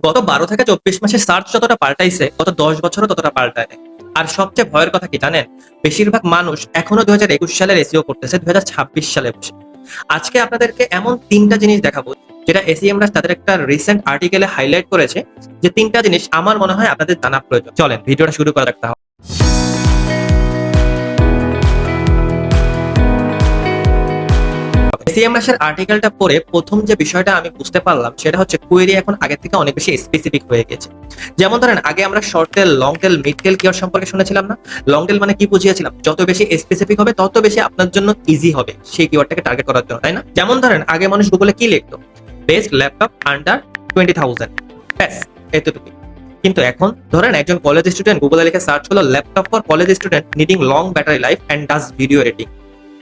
গত 12 থেকে 24 মাসে সার্চ যতটা পাল্টাইছে গত 10 বছরও ততটা পাল্টায় নাই। আর সবচেয়ে ভয়ের কথা কি জানেন? বেশিরভাগ মানুষ এখনো 2021 সালের এসইও করতেছে 2026 সালে বসে। আজকে আপনাদেরকে এমন 3টা জিনিস দেখাবো যেটা এসইএমরা তাদের একটা রিসেন্ট আর্টিকেলে হাইলাইট করেছে, যে 3টা জিনিস আমার মনে হয় আপনাদের জানা প্রয়োজন। চলেন ভিডিওটা শুরু করা যাক তাহলে। সিএমএস-এর আর্টিকেলটা পড়ে প্রথম যে বিষয়টা আমি বুঝতে পারলাম সেটা হচ্ছে কোয়েরি এখন আগের থেকে অনেক বেশি স্পেসিফিক হয়ে গেছে। যেমন ধরেন আগে আমরা short tail, long tail, mid টেল কিওয়ার্ড সম্পর্কে শুনেছিলাম না? লং টেল মানে কি বুঝিয়েছিলাম? যত বেশি স্পেসিফিক হবে তত বেশি আপনার জন্য ইজি হবে সেই কিওয়ার্ডটাকে টার্গেট করার জন্য, তাই না? যেমন ধরেন আগে মানুষ গুগলে কি লিখতো? বেস্ট ল্যাপটপ আন্ডার 20,000, ব্যাস এতটুকু। কিন্তু এখন ধরেন একজন কলেজ স্টুডেন্ট গুগলে লিখে সার্চ করলো laptop for college student needing long battery life and does video editing.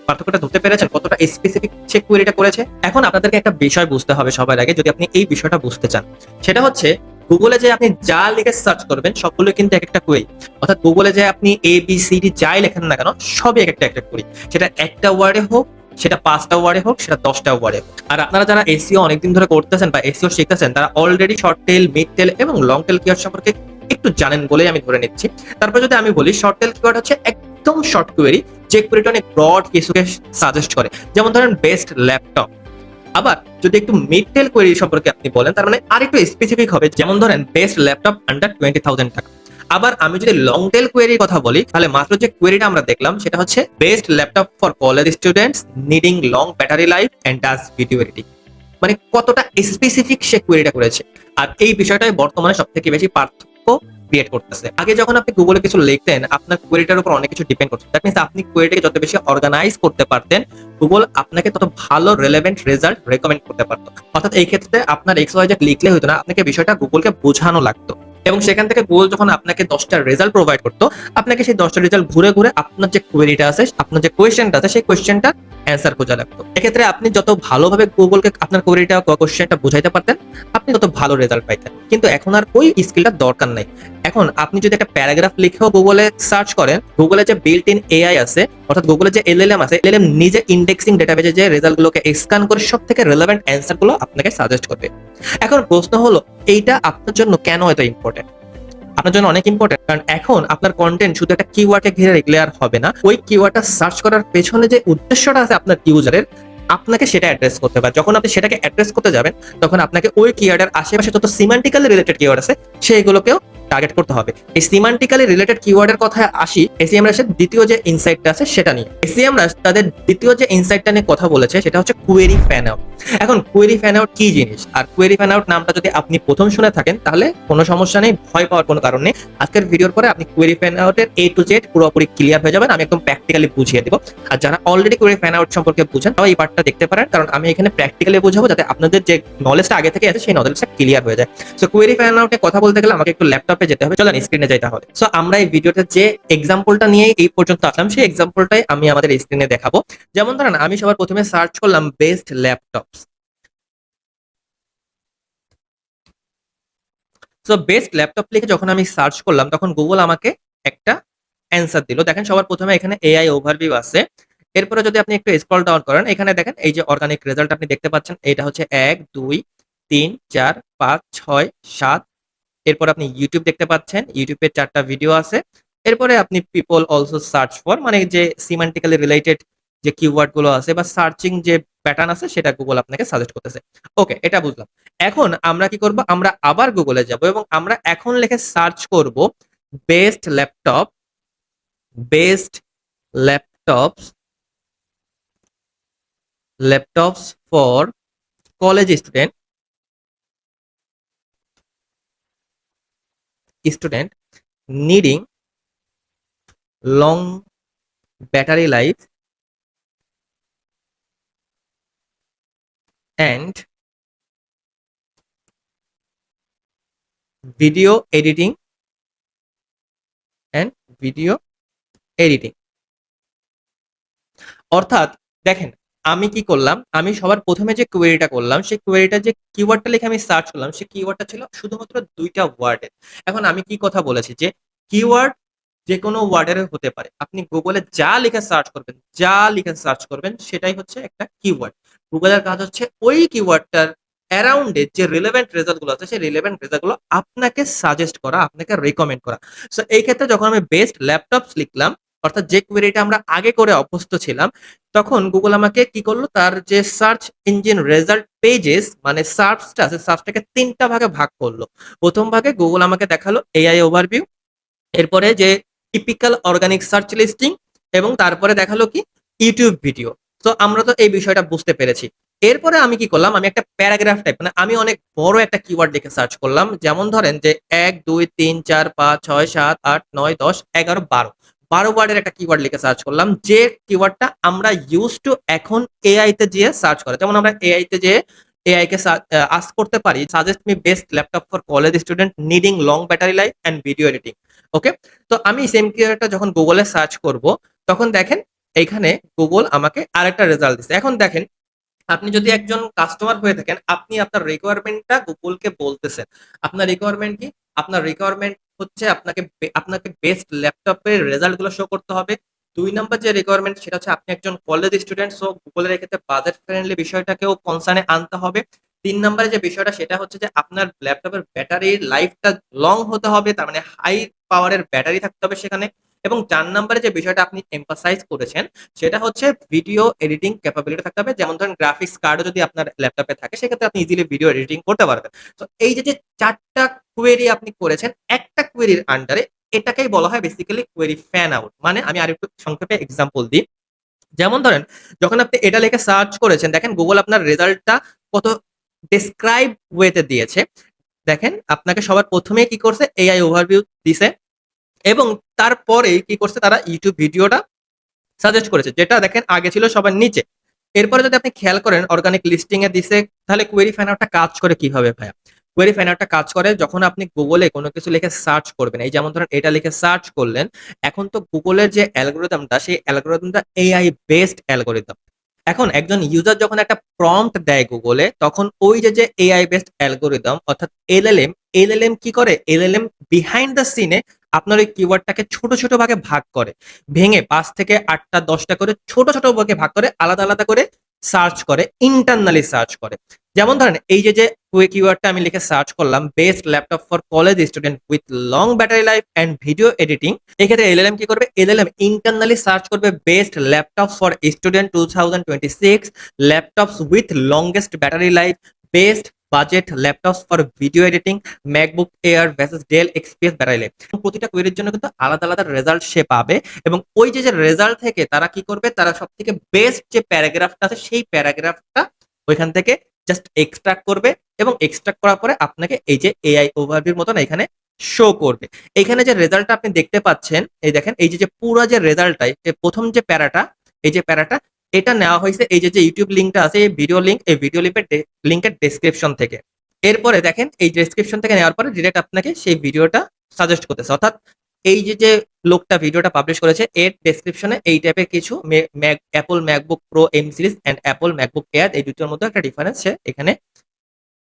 পার্থক্যটা ধরতে পেরেছেন কতটা স্পেসিফিক সে কোয়েরিটা করেছে? এখন আপনাদেরকে একটা বিষয় বুঝতে হবে সবার আগে, যদি আপনি এই বিষয়টা বুঝতে চান। সেটা হচ্ছে গুগলে যে আপনি যা লিখে সার্চ করবেন সবগুলো কিন্তু এক একটা কোয়েরি। অর্থাৎ গুগলে যে আপনি ABCD যাই লেখেন না কেন সবই এক একটা কোয়েরি। সেটা একটা ওয়ার্ডে হোক, সেটা 5টা ওয়ার্ডে হোক, সেটা 10টা ওয়ার্ডে হোক। আর আপনারা যারা এসইও অনেকদিন ধরে করতেছেন বা এসইও শিখতেছেন তারা অলরেডি শর্ট টেল, মিড টেল এবং লং টেল কিওয়ার্ড সম্পর্কে একটু জানেন বলেই আমি ধরে নিচ্ছি। তারপর যদি আমি বলি শর্ট টেল কিওয়ার্ড হচ্ছে একদম শর্ট কোয়েরি, যে কোয়েরিটা অনেক ব্রড কিছুকে সাজেস্ট করে, যেমন ধরেন বেস্ট ল্যাপটপ। আবার যদি একটু মিড টেল কোয়েরি সম্পর্কে আপনি বলেন তার মানে আরেকটু স্পেসিফিক হবে, যেমন ধরেন বেস্ট ল্যাপটপ আন্ডার 20,000 টাকা। আবার আমি যদি লং টেল কোয়েরির কথা বলি তাহলে মাত্র যে কোয়েরিটা আমরা দেখলাম সেটা হচ্ছে best laptop for college students needing long battery life and does video editing. মানে কতটা স্পেসিফিক সে কোয়েরিটা করেছে। আর এই বিষয়টাই বর্তমানে সব থেকে বেশি পার্থক্য ক্রিয়েট করতেছে। আগে যখন আপনি গুগলে কিছু লিখতেন আপনার কোয়েরিটার উপর অনেক কিছু ডিপেন্ড করতো। দ্যাট মিন্স আপনি কোয়েরিটাকে যত বেশি অর্গানাইজ করতে পারতেন গুগল আপনাকে তত ভালো রেলেভেন্ট রেজাল্ট রেকমেন্ড করতে পারতো। অর্থাৎ এই ক্ষেত্রে আপনার XYZ লিখলে হতো না, আপনাকে বিষয়টা গুগলকে বোঝানো লাগতো। এবং সেখান থেকে গুগল যখন আপনাকে 10টা রেজাল্ট প্রোভাইড করতো, আপনাকে সেই 10টা রেজাল্ট ঘুরে ঘুরে আপনার যে কোয়েরিটা আছে, আপনার যে কোয়েশ্চেনটা আছে সেই কোয়েশ্চেনটা অ্যান্সার খোঁজা লাগতো। এক্ষেত্রে আপনি যত ভালোভাবে গুগলকে আপনার কোয়েরিটা কোয়েশ্চেনটা বুঝাইতে পারতেন আপনি তত ভালো রেজাল্ট পাইতেন। কিন্তু এখন আর ওই স্কিলটা দরকার নাই। এখন আপনি যদি একটা প্যারাগ্রাফ লিখেও গুগলে সার্চ করেন, গুগলে যে বিল্ট ইন AI আছে, অর্থাৎ গুগলে যে LLM আছে, LLM নিজে ইন্ডেক্সিং ডেটাবেজে যে রেজাল্টগুলোকে স্ক্যান করে সব থেকে রেলেভেন্ট অ্যান্সারগুলো আপনাকে সাজেস্ট করবে। এখন প্রশ্ন হলো এইটা আপনার জন্য কেন এত ইম্পর্টেন্ট? আপনার জন্য অনেক ইম্পর্টেন্ট, কারণ এখন আপনার কন্টেন্ট শুধু একটা কিওয়ার্ডকে ঘিরে রেখলে আর হবে না। ওই কিওয়ার্ডটা সার্চ করার পেছনে যে উদ্দেশ্যটা আছে আপনার ইউজারের, আপনাকে সেটা অ্যাড্রেস করতে হবে। যখন আপনি সেটাকে অ্যাড্রেস করতে যাবেন তখন আপনাকে ওই কিওয়ার্ডের আশেপাশে যত সিমান্টিক্যালি রিলেটেড কিওয়ার্ড আছে সেইগুলোকেও টার্গেট করতে হবে। এই সিমান্টিক্যালি রিলেটেড কিওয়ার্ডের কথায় আসি এসইএমরাস এর দ্বিতীয় যে ইনসাইটটা আছে সেটা নিয়ে। এসইএমরাস তাদের দ্বিতীয় যে ইনসাইটটা নিয়ে কথা বলেছে সেটা হচ্ছে কোয়েরি ফ্যান আউট। এখন কোয়েরি ফ্যান আউট কি জিনিস আর কোয়েরি ফ্যান আউট নামটা যদি আপনি প্রথম শুনে থাকেন তাহলে কোনো সমস্যা নেই, ভয় পাওয়ার কোনো কারণ নেই। আজকের ভিডিওর পরে আপনি কোয়েরি ফ্যান আউটের A to Z পুরোপুরি ক্লিয়ার হয়ে যাবেন, আমি একদম প্র্যাকটিক্যালি বুঝিয়ে দেব। আর যারা অলরেডি কোয়েরি ফ্যান আউট সম্পর্কে বুঝেন তারা এই পার্টটা দেখতে পারেন, কারণ আমি এখানে প্র্যাকটিক্যালি বোঝাবো যাতে আপনাদের যে নলেজটা আগে থেকে আছে সেই নলেজটা ক্লিয়ার হয়ে যায়। সো কোয়েরি ফ্যান আউটে কথা বলতে গেলে আমাকে একটু ল্যাপটপে যেতে হবে, চলেন স্ক্রিনে যাই তাহলে। সো আমরা এই ভিডিওতে যে এক্সাম্পলটা নিয়ে এই পর্যন্ত আসলাম সেই এক্সাম্পলটাই আমি আমাদের স্ক্রিনে দেখাবো। যেমন ধরেন আমি সবার প্রথমে সার্চ করলাম best laptops. So best laptop লিখে যখন আমি সার্চ করলাম তখন গুগল আমাকে একটা অ্যান্সার দিল। দেখেন সবার প্রথমে এখানে AI ওভারভিউ আছে। এরপরে যদি আপনি একটু স্ক্রল ডাউন করেন এখানে দেখেন এই যে অর্গানিক রেজাল্ট আপনি দেখতে পাচ্ছেন, এটা হচ্ছে 1 2 3 4 5 6 7। এরপর আপনি ইউটিউব দেখতে পাচ্ছেন, ইউটিউবের 4টা ভিডিও আছে। এরপরে আপনি পিপল অলসো সার্চ ফর, মানে যে সিমান্টিক্যালি রিলেটেড যে কিওয়ার্ড গুলো আছে বা সার্চিং যে প্যাটার্ন আছে সেটা গুগল আপনাকে সাজেস্ট করতেছে। ওকে, এটা বুঝলাম। এখন আমরা কি করব, আমরা আবার গুগলে যাব এবং আমরা এখন লিখে সার্চ করব best laptop, best laptops, laptops for college student, student needing long battery life and video editing and video editing। অর্থাৎ দেখেন আমি কি করলাম, আমি সবার প্রথমে যে কোয়েরিটা করলাম সেই কোয়েরিটা যে কিওয়ার্ডটা লিখে আমি সার্চ করলাম সেই কিওয়ার্ডটা ছিল শুধুমাত্র 2টা ওয়ার্ডের। এখন আমি কি কথা বলেছি যে কিওয়ার্ড যে কোনো ওয়ার্ডের হতে পারে। আপনি গুগলে যা লিখে সার্চ করবেন, যা লিখে সার্চ করবেন সেটাই হচ্ছে একটা কিওয়ার্ড। গুগলের কাজ হচ্ছে ওই কিওয়ার্ডটার অ্যারাউন্ড এর যে রিলেভেন্ট রেজাল্ট গুলো আছে সেই রিলেভেন্ট রেজাল্ট গুলো আপনাকে সাজেস্ট করা, আপনাকে রিকমেন্ড করা। সো এই ক্ষেত্রে যখন আমি বেস্ট ল্যাপটপস লিখলাম, অর্থাৎ যে কোয়েরিটা আমরা আগে করে অভ্যস্ত ছিলাম, তখন গুগল আমাকে কি করলো, তার যে সার্চ ইঞ্জিন রেজাল্ট পেজেস মানে সার্চটা আছে, সার্চটাকে ৩টা ভাগে ভাগ করলো। প্রথম ভাগে গুগল আমাকে দেখালো এআই ওভারভিউ, এরপরে যে টিপিক্যাল অর্গানিক সার্চ লিস্টিং, এবং তারপরে দেখালো কি ইউটিউব ভিডিও। তো আমরা তো এই বিষয়টা বুঝতে পেরেছি। এরপরে আমি কি করলাম, আমি একটা প্যারাগ্রাফ টাইপ মানে আমি অনেক বড় একটা কিওয়ার্ড লিখে সার্চ করলাম, যেমন ধরেন যে ১ ২ ৩ ৪ ৫ ৬ ৭ ৮ ৯ ১০ ১১ ১২ ১২ ওয়ার্ডের একটা কিওয়ার্ড লিখে সার্চ করলাম, যে কিওয়ার্ডটা আমরা ইউজ টু এখন এআই তে যেয়ে সার্চ করে। যেমন আমরা এআই তে যেয়ে এআই কে আস্ক করতে পারি suggest me best laptop for college student needing long battery life and video editing. Okay, তো আমি সেম কিওয়ার্ডটা যখন গুগলে সার্চ করব, তখন দেখেন এইখানে গুগল আমাকে আরেকটা রেজাল্ট দিচ্ছে। এখন দেখেন, আপনি যদি একজন কাস্টমার হয়ে থাকেন, আপনি আপনার রিকোয়ারমেন্টটা গুগলকে বলতেছেন। আপনার রিকোয়ারমেন্ট কি? আপনার রিকোয়ারমেন্ট হচ্ছে আপনাকে বেস্ট ল্যাপটপের রেজাল্ট গুলো শো করতে হবে। ২ নাম্বার যে রিকোয়ারমেন্ট সেটা হচ্ছে আপনি একজন কলেজ স্টুডেন্ট, সো গুগলের এক্ষেত্রে বাজেট ফ্রেন্ডলি বিষয়টাকেও কনসার্নে আনতে হবে। ৩ নাম্বারে যে বিষয়টা সেটা হচ্ছে যে আপনার ল্যাপটপের ব্যাটারির লাইফটা লং হতে হবে, তার মানে হাই পাওয়ারের ব্যাটারি থাকতে হবে সেখানে। এবং ৪ নাম্বারে যে বিষয়টা আপনি এমফাসাইজ করেছেন সেটা হচ্ছে ভিডিও এডিটিং ক্যাপাবিলিটি থাকতে হবে। যেমন ধরেন গ্রাফিক্স কার্ডও যদি আপনার ল্যাপটপে থাকে, সেক্ষেত্রে আপনি ইজিলি ভিডিও এডিটিং করতে পারবেন। তো এই যে ৪টা কোয়েরি আপনি করেছেন একটা কোয়েরির আন্ডারে, এটাকেই বলা হয় বেসিক্যালি কোয়েরি ফ্যান আউট। মানে আমি আরেকটু সংক্ষেপে এক্সাম্পল দিই। যেমন ধরেন, যখন আপনি এটা লিখে সার্চ করেছেন, দেখেন গুগল আপনার রেজাল্টটা কত ডেসক্রাইব ওয়েতে দিয়েছে। দেখেন আপনাকে সবার প্রথমেই কি করছে, এআই ওভারভিউ দিছে, এবং তারপরে কি করছে, তারা ইউটিউব ভিডিওটা সাজেস্ট করেছে, যেটা দেখেন আগে ছিল সবার নিচে। এরপরে যদি আপনি খেয়াল করেন অর্গানিক লিস্টিং এ দিছে, তাহলে কোয়েরি ফাইন্ড আউটটা কাজ করে কিভাবে ভাইয়া? কোয়েরি ফাইন্ড আউটটা কাজ করে যখন আপনি গুগলে কোনো কিছু লিখে সার্চ করবেন। এই যেমন ধরেন এটা লিখে সার্চ করলেন, এখন তো গুগলের যে অ্যালগরিদমটা, সেই অ্যালগরিদমটা এআই বেসড অ্যালগরিদম। এখন একজন ইউজার যখন একটা প্রম্পট দেয় গুগলে, তখন ওই যে এআই বেসড অ্যালগরিদম অর্থাৎ এলএলএম কি করে, এলএলএম বিহাইন্ড দ্য সিনে আপনার ওই কিওয়ার্ডটাকে ছোট ছোট ভাগে ভাগ করে, ভেঙে ৫ থেকে ৮টা ১০টা করে ছোট ছোট ভাগে ভাগ করে আলাদা আলাদা করে সার্চ করে, ইন্টারনালি সার্চ করে। যেমন ধরেন এই যে কিওয়ার্ডটা আমি লিখে সার্চ করলাম, best laptop for college student with long battery life and video editing, এক্ষেত্রে এলএলএম কি করবে, এলএলএম ইন্টারনালি সার্চ করবে best laptop for student 2026 laptops with longest battery life, best budget laptops for video editing, MacBook Air versus Dell XPS battery life. প্রতিটা কোয়েরির জন্য কিন্তু আলাদা আলাদা রেজাল্ট সে পাবে, এবং ওই যে রেজাল্ট থেকে তারা কি করবে, তারা সব থেকে বেস্ট যে প্যারাগ্রাফটা আছে সেই প্যারাগ্রাফটা ওইখান থেকে জাস্ট এক্সট্রাক্ট করবে, এবং এক্সট্রাক্ট করার পরে আপনাকে এই যে এআই ওভারভিউর মতন এখানে শো করবে। এখানে যে রেজাল্টটা আপনি দেখতে পাচ্ছেন, এই দেখেন এই যে পুরো যে রেজাল্টটাই, প্রথম যে প্যারাটা, এই যে প্যারাটা, এটা নেওয়া হয়েছে এই যে ইউটিউব লিঙ্কটা আছে, এই ভিডিও লিঙ্ক, এই ভিডিও লিঙ্কের ডেসক্রিপশন থেকে। এরপরে দেখেন এই ডেসক্রিপশন থেকে নেওয়ার পরে ডিরেক্ট আপনাকে সেই ভিডিওটা সাজেস্ট করতেছে, অর্থাৎ এই যে লোকটা ভিডিওটা পাবলিশ করেছে এর ডেসক্রিপশনে এই টাইপের কিছু Apple MacBook Pro M series and Apple MacBook Air, এই দুটোর মধ্যে একটা ডিফারেন্স সে এখানে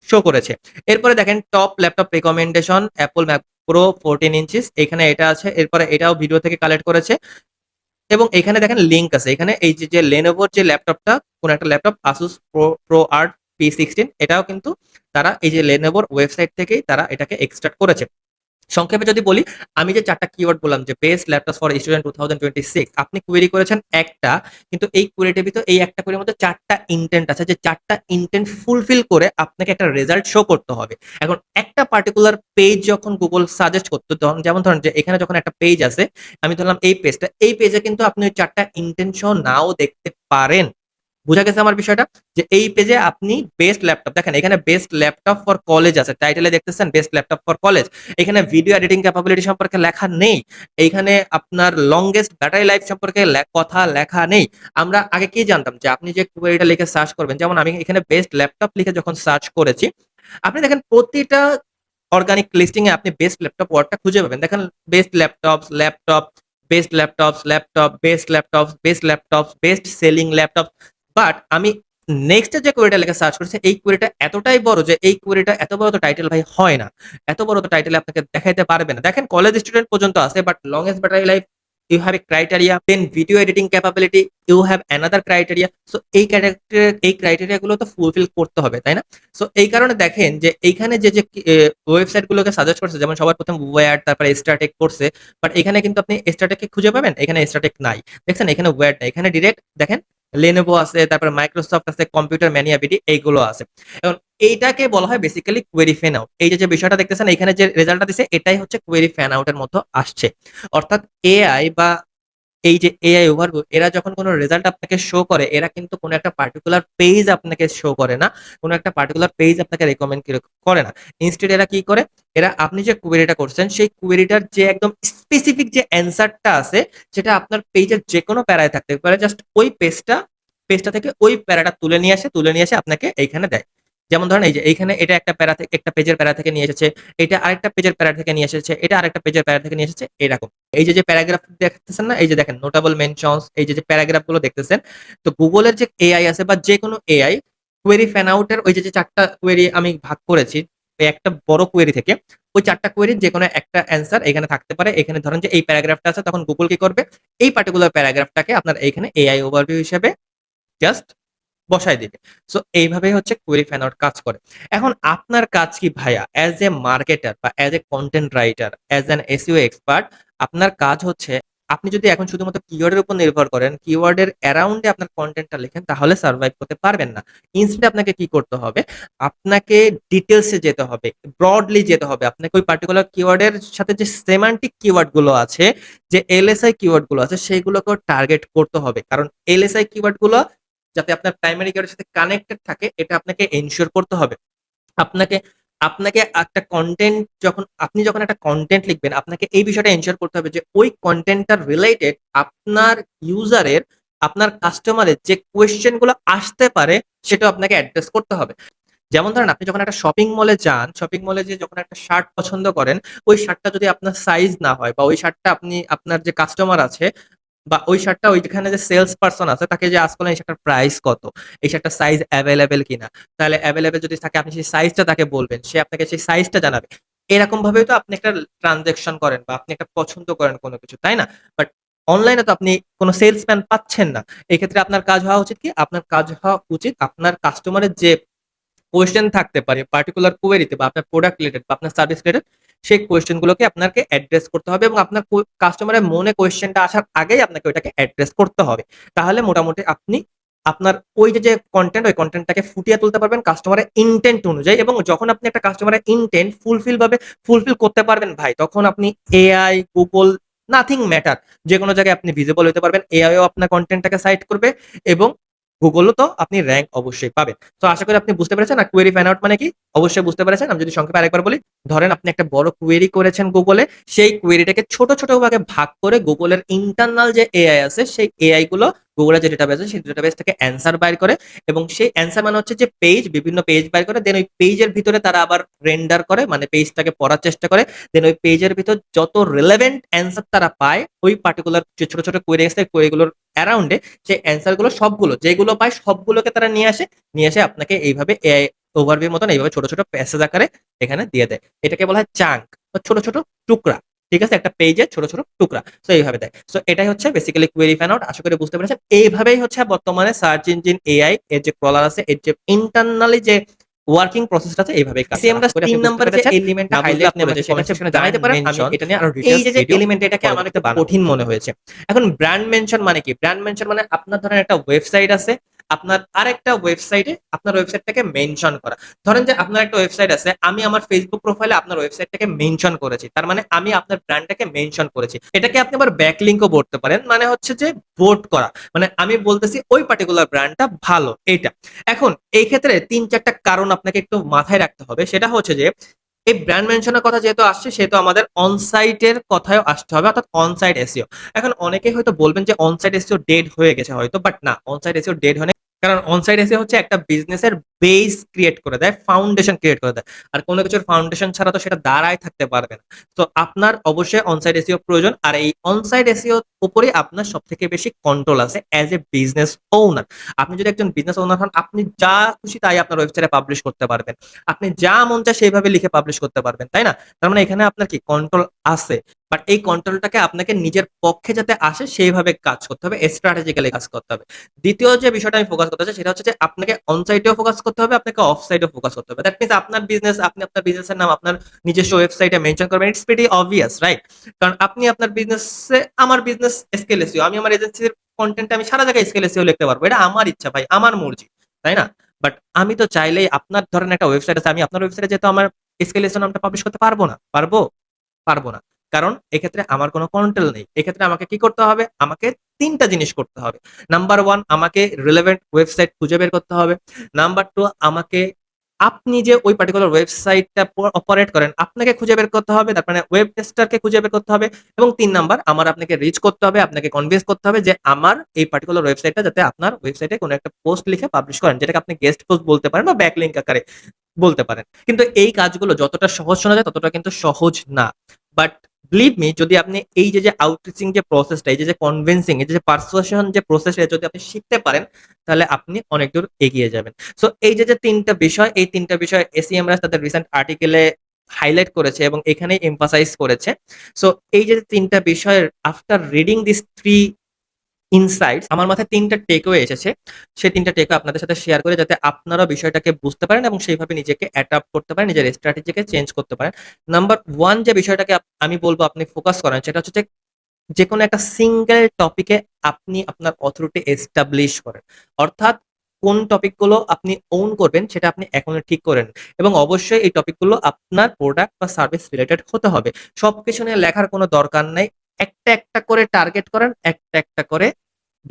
শো করেছে। এরপরে দেখেন top laptop recommendation Apple Mac pro 14 inches, এখানে এটা আছে। এরপরে এটাও ভিডিও থেকে কালেক্ট করেছে, এবং এখানে দেখেন লিঙ্ক আছে। এখানে এই যে লেনোভোর যে ল্যাপটপটা, কোন একটা laptop Asus pro art P16, এটাও কিন্তু তারা এই যে লেনোভোর ওয়েবসাইট থেকেই তারা এটাকে এক্সট্রাক্ট করেছে। সংক্ষেপে যদি বলি, আমি যে ৪টা কিওয়ার্ড বললাম যে বেস্ট ল্যাপটপ ফর স্টুডেন্ট 2026, আপনি কোয়েরি করেছেন একটা, কিন্তু এই কোয়েরিটার ভিতর এই একটা কোয়েরির মধ্যে ৪টা ইনটেন্ট আছে, যে ৪টা ইনটেন্ট ফুলফিল করে আপনাকে একটা রেজাল্ট শো করতে হবে। এখন একটা পার্টিকুলার পেজ যখন গুগল সাজেস্ট করতো, যেমন ধরেন যে এখানে যখন একটা পেজ আছে, আমি ধরলাম এই পেজটা, এই পেজে কিন্তু আপনি ওই ৪টা ইনটেন্ট সহ নাও দেখতে পারেন। বুঝা গেছে আমার বিষয়টা? যে এই পেজে আপনি বেস্ট ল্যাপটপ দেখেন, এখানে বেস্ট ল্যাপটপ ফর কলেজ আছে, টাইটেলে দেখতেছেন বেস্ট ল্যাপটপ ফর কলেজ। এখানে ভিডিও এডিটিং ক্যাপাবিলিটি সম্পর্কে লেখা নেই, এইখানে আপনার লংগেস্ট ব্যাটারি লাইফ সম্পর্কে কথা লেখা নেই। আমরা আগে কি জানতাম যে আপনি যে কোয়েরিটা লিখে সার্চ করবেন, যেমন আমি এখানে বেস্ট ল্যাপটপ লিখে যখন সার্চ করেছি, আপনি দেখেন প্রতিটা অর্গানিক লিস্টিং এ আপনি বেস্ট ল্যাপটপ ওয়ার্ডটা খুঁজে পাবেন। দেখেন best laptops, laptop, best laptops, laptop, best laptops, best laptops, best selling laptop. But আমি নেক্সট যে কোয়েরিটা লেখা সার্চ করেছি, এই কোয়েরিটা এতটাই বড় যে এই কোয়েরিটা এত বড় তো টাইটেল ভাই হয় না। এত বড় তো টাইটেল আপনাকে দেখাইতে পারবে না। দেখেন কলেজ স্টুডেন্ট পর্যন্ত আছে, but longest battery life you have a criteria, then video editing capability, you have another criteria. So এই ক্রাইটেরিয়া গুলো তো ফুলফিল করতে হবে, তাই না? সো এই কারণে দেখেন যে এইখানে যে যে ওয়েবসাইট গুলোকে সাজেস্ট করছে, যেমন সবার প্রথম ওয়্যার, তারপরে স্টারটেক করছে, বাট এখানে কিন্তু আপনি স্টারটেক খুঁজে পাবেন, এখানে স্টারটেক নাই। দেখছেন এখানে ওয়্যার নাই, এখানে ডিরেক্ট দেখেন লেনোভো আছে, তারপর মাইক্রোসফট আছে, কম্পিউটার ম্যানিয়াবিটি, এইগুলো আছে। এখন এইটাকে বলা হয় বেসিক্যালি কোয়েরি ফ্যান আউট। এই যে বিষয়টা দেখতেছেন এখানে যে রেজাল্টটা দিছে, এটাই হচ্ছে কোয়েরি ফ্যান আউটের মতো আসছে। অর্থাৎ এআই বা এই যে এআই ওভারভিউ, এরা যখন কোনো রেজাল্ট আপনাকে শো করে, এরা কিন্তু কোনো একটা পার্টিকুলার পেজ আপনাকে শো করে না, কোনো একটা পার্টিকুলার পেজ আপনাকে রেকমেন্ড করে না। ইনস্টেড এরা কি করে, এরা আপনি যে কোয়েরিটা করছেন সেই কোয়েরিটার যে একদম স্পেসিফিক যে অ্যান্সারটা আছে, সেটা আপনার পেজের যে কোনো প্যারায় থাকতে পারে, জাস্ট ওই পেজটা থেকে ওই প্যারাটা তুলে নিয়ে এসে আপনাকে এইখানে দেয়। যেমন ধরেন এই যে এইখানে এটা একটা প্যারা থেকে, একটা পেজের প্যারা থেকে নিয়ে এসেছে, এটা আরেকটা পেজের প্যারা থেকে নিয়ে এসেছে, এটা আরেকটা পেজের প্যারা থেকে নিয়ে এসেছে, এরকম। এই যে প্যারাগ্রাফ দেখতেছেন না, এই যে দেখেন নোটেবল মেনশনস, এই যে প্যারাগ্রাফ গুলো দেখতেছেন। তো গুগলের যে এআই আছে বা যে কোনো এআই কোয়েরি ফ্যান আউটের ওই যে চারটা কোয়েরি আমি ভাগ করেছি, ওই একটা বড় কোয়েরি থেকে ওই চারটা কোয়েরির যে কোনো একটা অ্যান্সার এখানে থাকতে পারে। এখানে ধরেন যে এই প্যারাগ্রাফটা আছে, তখন গুগল কি করবে, এই পার্টিকুলার প্যারাগ্রাফটাকে আপনার এইখানে এআই ওভারভিউ হিসেবে জাস্ট বসায় দিবে। সো এইভাবেই হচ্ছে কোয়েরি ফ্যান আউট কাজ করে। এখন আপনার কাজ কি ভাইয়া, অ্যাজ এ মার্কেটার বা as a content writer, as an SEO expert, আপনার কাজ হচ্ছে, আপনি যদি এখন শুধুমাত্র কিওয়ার্ডের উপর নির্ভর করেন, কিওয়ার্ডের অ্যারাউন্ডে আপনার কন্টেন্টটা লেখেন, তাহলে সার্ভাইভ করতে পারবেন না। ইনস্টেড আপনাকে কি করতে হবে, আপনাকে ডিটেলসে যেতে হবে, ব্রডলি যেতে হবে। আপনাকে ওই পার্টিকুলার কিওয়ার্ডের সাথে যে সেমান্টিক কিওয়ার্ড গুলো আছে, যে এলএসআই কিওয়ার্ড গুলো আছে, সেইগুলোকেও টার্গেট করতে হবে। কারণ এলএসআই কিওয়ার্ড গুলো যাতে আপনার প্রাইমারি কিওয়ার্ডের সাথে কানেক্টেড থাকে, এটা আপনাকে এনশিওর করতে হবে। আপনাকে আপনাকে একটা কন্টেন্ট যখন একটা কন্টেন্ট লিখবেন, আপনাকে এই বিষয়টা এনশিওর করতে হবে যে ওই কন্টেন্টটার রিলেটেড আপনার ইউজারের, আপনার কাস্টমারের যে কোয়েশ্চেন গুলো আসতে পারে, সেটা আপনাকে অ্যাড্রেস করতে হবে। যেমন ধরেন আপনি যখন একটা শপিং মলে যান, শপিং মলে যে যখন একটা শার্ট পছন্দ করেন, ওই শার্টটা যদি আপনার সাইজ না হয়, বা ওই শার্টটা আপনি আপনার যে কাস্টমার আছে, বা ওই শার্টটা ওইখানে যে সেলস পারসন আছে তাকে যে আজ করলেন এই শার্টটার প্রাইস কত, এই শার্টটার সাইজ অ্যাভেলেবেল কিনা, তাহলে অ্যাভেলেবেল যদি থাকে আপনি সেই সাইজটা তাকে বলবেন, সে আপনাকে সেই সাইজটা জানাবে। এরকম ভাবেই তো আপনি একটা ট্রানজাকশন করেন বা আপনি একটা পছন্দ করেন কোনো কিছু, তাই না? বাট অনলাইনে তো আপনি কোনো সেলসম্যান পাচ্ছেন না। এই ক্ষেত্রে আপনার কাজ হওয়া উচিত কি, আপনার কাজ হওয়া উচিত আপনার কাস্টমারের যে কোয়েশ্চেন থাকতে পারে পার্টিকুলার কোয়েরিতে, বা আপনার প্রোডাক্ট রিলেটেড বা আপনার সার্ভিস রিলেটেড, সেই কোয়েশ্চেন গুলোকে আপনাকে অ্যাড্রেস করতে হবে, এবং আপনার কাস্টমারের মনে কোয়েশ্চেনটা আসার আগেই আপনাকে ওইটাকে অ্যাড্রেস করতে হবে। তাহলে মোটামুটি আপনি আপনার ওই যে কন্টেন্ট, ওই কন্টেন্টটাকে ফুটিয়ে তুলতে পারবেন কাস্টমারের ইনটেন্ট অনুযায়ী। এবং যখন আপনি একটা কাস্টমারের ইনটেন্ট ফুলফিল করতে পারবেন ভাই, তখন আপনি এআই, গুগল, নাথিং ম্যাটার, যে কোনো জায়গায় আপনি ভিজিবল হতে পারবেন। এআইও আপনার কন্টেন্টটাকে সাইট করবে, এবং গুগলও তো আপনি র‍্যাঙ্ক অবশ্যই পাবেন। তো আশা করি আপনি বুঝতে পেরেছেন। আর কোয়েরি ফ্যান আউট মানে কি অবশ্যই বুঝতে পেরেছেন। আমি যদি সংক্ষেপে আরেকবার বলি, ধরেন আপনি একটা বড় কোয়েরি করেছেন গুগলে, সেই কোয়েরিটাকে ছোট ছোট ভাগে ভাগ করে গুগলের ইন্টারনাল যে এআই আছে, সেই এআই গুলো গুগলের যে ডেটাবেস আছে সেই ডেটাবেস থেকে অ্যান্সার বাইর করে, এবং সেই অ্যান্সার মানে হচ্ছে যে পেজ, বিভিন্ন পেজ বাইর করে, দেন ওই পেজের ভিতরে তারা আবার রেন্ডার করে, মানে পেজটাকে পড়ার চেষ্টা করে, দেন ওই পেজের ভিতর যত রিলেভেন্ট অ্যান্সার তারা পায় ওই পার্টিকুলার যে ছোট ছোট কোয়েরি আছে, কোয়েরিগুলোর অ্যারাউন্ডে সেই অ্যান্সার গুলো সবগুলো যেগুলো পায় সবগুলোকে তারা নিয়ে এসে আপনাকে এইভাবে এআই ওভারভিউর মতন এইভাবে ছোট ছোট প্যাসেজ আকারে এখানে দিয়ে দেয়। এটাকে বলা হয় চাঙ্ক, বা ছোট ছোট টুকরা। ঠিক আছে, একটা পেজের ছোট ছোট টুকরা। সো এইভাবে দেয়। সো এটাই হচ্ছে বেসিক্যালি কোয়েরি ফ্যান আউট। আশা করি বুঝতে পেরেছেন। এইভাবেই হচ্ছে বর্তমানে সার্চ ইঞ্জিন এআই এর যে ক্রলার আছে, এর যে ইন্টারনালি যে ওয়ার্কিং প্রসেসটা আছে, এইভাবে কাজ করে। আমরা 3 নাম্বার যে এলিমেন্টটা হাইলাইট আপনি আমাকে কমেন্ট সেকশনে জানাতে পারেন। আমি এটা নিয়ে আরো ডিটেইলস, এই যে এলিমেন্ট, এটাকে আমার একটা কঠিন মনে হয়েছে। এখন ব্র্যান্ড মেনশন মানে কি? ব্র্যান্ড মেনশন মানে আপনার ধরেন একটা ওয়েবসাইট আছে, আপনার আরেকটা ওয়েবসাইটে আপনার ওয়েবসাইটটাকে মেনশন করা। ধরেন যে আপনার একটা ওয়েবসাইট আছে, আমি আমার ফেসবুক প্রোফাইলে আপনার ওয়েবসাইটটাকে মেনশন করেছি, তার মানে আমি আপনার ব্র্যান্ডটাকে মেনশন করেছি। এটাকে আপনি আবার ব্যাকলিংকও বলতে পারেন, মানে হচ্ছে যে ভোট করা, মানে আমি বলতেছি ওই পার্টিকুলার ব্র্যান্ডটা ভালো, এইটা। এখন এই ক্ষেত্রে ৩-৪টা কারণ আপনাকে একটু মাথায় রাখতে হবে। সেটা হচ্ছে যে এই ব্র্যান্ড মেনশনের কথা যেহেতু আসছে, সেহেতু আমাদের অনসাইটের কথাও আসতে হবে, অর্থাৎ অনসাইট এসইও। এখন অনেকেই হয়তো বলবেন যে অনসাইট এসইও ডেড হয়ে গেছে হয়তো, বাট না, অনসাইট এসইও ডেড হয় না। কারণ অনসাইট এসইও হচ্ছে একটা বিজনেসের বেস ক্রিয়েট করে দেয়, ফাউন্ডেশন ক্রিয়েট করে দেয়। আর কোনো কিছুর ফাউন্ডেশন ছাড়া তো সেটা দাঁড়ায় থাকতে পারবে না। তো আপনার অবশ্যই অনসাইট এসইও প্রয়োজন। আর এই অনসাইট এসইও উপরে আপনার সবথেকে বেশি কন্ট্রোল আছে অ্যাজ এ বিজনেস ওনার। আপনি যদি একজন বিজনেস ওনার হন, আপনি যা খুশি তাই আপনার ওয়েবসাইটে পাবলিশ করতে পারবেন। আপনি যা মন চায় সেইভাবে লিখে পাবলিশ করতে পারবেন, তাই না? তার মানে এখানে আপনার কি কন্ট্রোল আছে। বাট এই কন্ট্রোলটাকে আপনাকে নিজের পক্ষে যাতে আসে সেইভাবে কাজ করতে হবে, স্ট্র্যাটেজিক্যালি কাজ করতে হবে। দ্বিতীয় যে বিষয়টা আমি ফোকাস করতে চাই সেটা হচ্ছে যে আপনাকে অন সাইটেও ফোকাস করতে হবে, আপনাকে অফ সাইটেও ফোকাস করতে হবে। দ্যাট মিনস আপনার বিজনেস, আপনি আপনার বিজনেসের নাম আপনার নিজস্ব ওয়েবসাইটে মেনশন করবেন। It's pretty obvious, right? কারণ আপনি আপনার বিজনেসে, আমার বিজনেস স্কেল এসইও, আমি আমার এজেন্সির কন্টেন্ট আমি সারা জায়গায় স্কেল এসইও লিখতে পারবো, এটা আমার ইচ্ছা ভাই, আমার মর্জি, তাই না? বাট আমি তো চাইলেই আপনার ধরেন একটা ওয়েবসাইট আছে, আমি আপনার ওয়েবসাইটে যেহেতু আমার স্কেল এসইও নামটা পাবলিশ করতে পারবো না, পারবো? পারবো না। কারণ এক্ষেত্রে আমার কোনো কন্ট্রোল নেই। এক্ষেত্রে আমাকে কি করতে হবে? আমাকে ৩ টা জিনিস করতে হবে। নাম্বার 1, আমাকে রিলেভেন্ট ওয়েবসাইট খুঁজে বের করতে হবে। নাম্বার 2, আমাকে, আপনি যে ওই পার্টিকুলার ওয়েবসাইটটা অপারেট করেন, আপনাকে খুঁজে বের করতে হবে। তার মানে ওয়েব টেস্টারকে খুঁজে বের করতে হবে। এবং ৩ নাম্বার, আমার আপনাকে রিচ করতে হবে, আপনাকে কনভিন্স করতে হবে যে আমার এই পার্টিকুলার ওয়েবসাইটটা যাতে আপনার ওয়েবসাইটে কোনো একটা পোস্ট লিখে পাবলিশ করেন। যেটাকে আপনি গেস্ট পোস্ট বলতে পারেন বা ব্যাকলিংক আকারে বলতে পারেন। কিন্তু এই কাজগুলো যতটা সহজ শোনা যায় ততটা কিন্তু সহজ না। বাট বিলিভ মি, যদি আপনি এই যে আউটরিচিং যে প্রসেসটা, এই যে কনভিন্সিং, এই যে পারসুয়েশন যে প্রসেসটা যদি আপনি শিখতে পারেন, তাহলে আপনি অনেক দূর এগিয়ে যাবেন। সো এই যে ৩ টা বিষয়, এই ৩ টা বিষয় এসইএমরা তাদের রিসেন্ট আর্টিকেলে হাইলাইট করেছে এবং এখানেই এমফাসাইজ করেছে। সো এই যে ৩ টা বিষয়ের আফটার রিডিং দিস 3 ইনসাইটস, আমার মাথায় ৩ টা টেকওয়ে এসেছে। সেই ৩ টা টেকওয়ে আপনাদের সাথে শেয়ার করে যাতে আপনারাও বিষয়টাকে বুঝতে পারেন এবং সেইভাবে নিজেকে অ্যাডাপ্ট করতে পারেন, নিজের স্ট্র্যাটেজিকে চেঞ্জ করতে পারেন। নাম্বার 1 যে বিষয়টাকে আমি বলব আপনি ফোকাস করেন সেটা হচ্ছে যে, যেকোনো একটা সিঙ্গেল টপিকে আপনি আপনার অথরিটি এস্টাবলিশ করেন। অর্থাৎ কোন টপিকগুলো আপনি ওন করবেন সেটা আপনি এখনই ঠিক করেন। এবং অবশ্যই এই টপিকগুলো আপনার প্রোডাক্ট বা সার্ভিস রিলেটেড হতে হবে। সবকিছু নিয়ে লেখার কোনো দরকার নাই। একটা করে টার্গেট করেন, একটা করে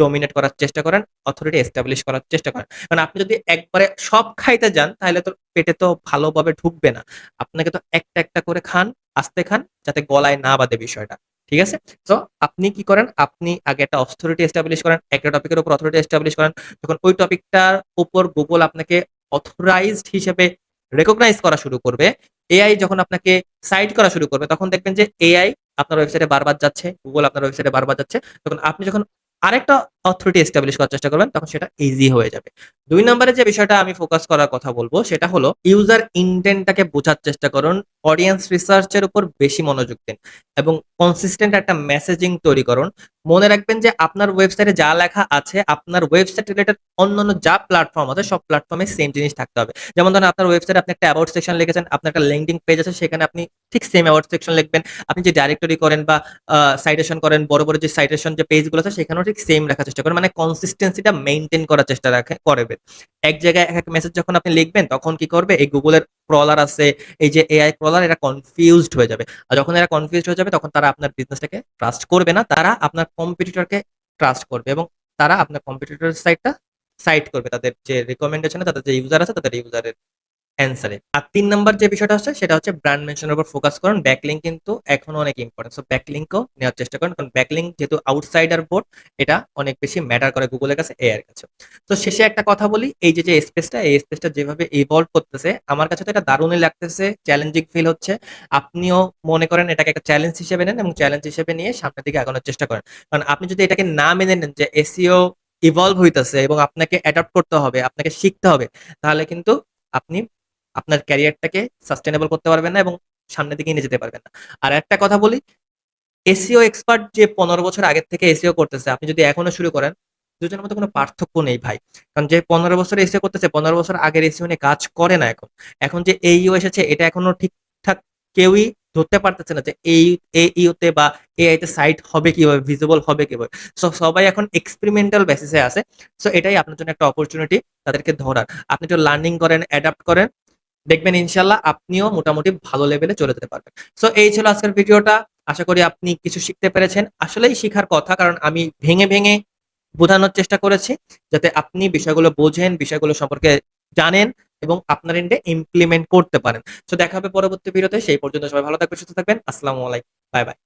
ডমিনেট করার চেষ্টা করেন, অথরিটি এস্টাবলিশ করার চেষ্টা করেন। কারণ আপনি যদি একবারে সব খাইতে যান তাহলে তো পেটে তো ভালোভাবে ঢুকবে না। আপনাকে তো একটা করে খান, আস্তে খান, যাতে গলায় না বাধে বিষয়টা। ঠিক আছে? সো আপনি কি করেন? আপনি আগে একটা অথরিটি এস্টাবলিশ করেন, একটা টপিকের উপর অথরিটি এস্টাবলিশ করেন। যখন ওই টপিকটার উপর Google আপনাকে অথরাইজড হিসেবে রেকগনাইজ করা শুরু করবে, এআই যখন আপনাকে সাইট করা শুরু করবে, তখন দেখবেন যে এআই আপনার ওয়েবসাইটে বারবার যাচ্ছে, Google আপনার ওয়েবসাইটে বারবার যাচ্ছে। তখন আপনি যখন আরেকটা অথরিটি এস্টাবলিশ করার চেষ্টা করবেন, তখন সেটা ইজি হয়ে যাবে। ২ নম্বরে যে বিষয়টা আমি ফোকাস করার কথা বলবো সেটা হলো ইউজার ইনটেন্টটাকে বোঝার চেষ্টা করুন। অডিয়েন্স রিসার্চ এর উপর বেশি মনোযোগ দিন এবং কনসিস্টেন্ট একটা মেসেজিং তৈরি করুন। মনে রাখবেন যে আপনার ওয়েবসাইটে যা লেখা আছে, আপনার ওয়েবসাইট রিলেটেড অন্যান্য যা প্ল্যাটফর্ম আছে সব প্ল্যাটফর্মে সেম জিনিস থাকতে হবে। যেমন ধরেন আপনার ওয়েবসাইটে আপনি একটা অ্যাবাউট সেকশন লিখেছেন, আপনার একটা লিঙ্কডিন পেজ আছে, সেখানে আপনি ঠিক সেম অ্যাবাউট সেকশন লিখবেন। আপনি যে ডাইরেক্টরি করেন বা সাইটেশন করেন, বড় যে সাইটেশন যে পেজগুলো আছে সেখানেও ঠিক সেম রাখার চেষ্টা করেন। মানে কনসিস্টেন্সিটা মেইনটেইন করার চেষ্টা করবেন। এক জায়গায় এক মেসেজ যখন আপনি লিখবেন তখন কি করবে, এই গুগলের ক্রলার আছে, এই যে এআই ক্রলার, এরা কনফিউজড হয়ে যাবে। আর যখন এরা কনফিউজড হয়ে যাবে তখন তারা আপনার বিজনেসটাকে ট্রাস্ট করবে না। তারা আপনার কম্পিটিটরকে ট্রাস্ট করবে এবং তারা আপনার কম্পিটিটর সাইট করবে। তাদের যে রিকমেন্ডেশন, তাদের যে ইউজার আছে তাদের ইউজারের অ্যান্সারে। আর ৩ নাম্বার যে বিষয়টা হচ্ছে সেটা হচ্ছে ব্র্যান্ড মেনশনের উপর ফোকাস করুন। ব্যাকলিংক কিন্তু এখনো অনেক ইম্পোর্টেন্ট। সো ব্যাকলিংকও নেওয়ার চেষ্টা করেন। কারণ ব্যাকলিংক যেহেতু আউটসাইডার বোর্ড, এটা অনেক বেশি ম্যাটার করে গুগলের কাছে, এআই এর কাছে। তো শেষে একটা কথা বলি, এই যে স্পেসটা, এই স্পেসটা যেভাবে ইভলভ করতেছে আমার কাছে তো এটা দারুণই লাগতেছে, চ্যালেঞ্জিং ফিল হচ্ছে। আপনিও মনে করেন এটাকে একটা চ্যালেঞ্জ হিসেবে নেন এবং চ্যালেঞ্জ হিসেবে নিয়ে সামনের দিকে আগানোর চেষ্টা করেন। কারণ আপনি যদি এটাকে না মেনে নেন যে এসইও ইভলভ হইতেছে এবং আপনাকে অ্যাডপ্ট করতে হবে, আপনাকে শিখতে হবে, তাহলে কিন্তু আপনি আপনার ক্যারিয়ারটাকে সাস্টেনেবল করতে পারবেন না এবং সামনের দিকে নিয়ে যেতে পারবেন না। আর একটা কথা বলি, এসইও এক্সপার্ট যে ১৫ বছর আগের থেকে এসইও করতেছে, আপনি যদি এখনো শুরু করেন, দুজনের মধ্যে কোনো পার্থক্য নেই ভাই। কারণ যে ১৫ বছর এসইও করতেছে, ১৫ বছর আগের এসইও নিয়ে কাজ করে না এখন। এখন যে এইইও এসেছে, এটা এখনো ঠিকঠাক কেউই ধরতে পারতেছে না যে এইইও তে বা এআই তে সাইট হবে কিভাবে, ভিজিবল হবে কিভাবে। সো সবাই এখন এক্সপেরিমেন্টাল বেসিসে আছে। সো এটাই আপনার জন্য একটা অপরচুনিটি তাদেরকে ধরার। আপনি যদি লার্নিং করেন, অ্যাডাপ্ট করেন, দেখবেন ইনশাল্লাহ আপনিও মোটামুটি ভালো লেভেলে চলে যেতে পারবেন। সো এই ছিল আজকের ভিডিওটা। আশা করি আপনি কিছু শিখতে পেরেছেন। আসলেই শিখার কথা, কারণ আমি ভেঙে বোঝানোর চেষ্টা করেছি যাতে আপনি বিষয়গুলো বোঝেন, বিষয়গুলো সম্পর্কে জানেন এবং আপনার এন্ডে ইমপ্লিমেন্ট করতে পারেন। সো দেখা হবে পরবর্তী ভিডিওতে। সেই পর্যন্ত সবাই ভালো থাকবেন, সুস্থ থাকবেন। আসসালামু আলাইকুম। Bye bye.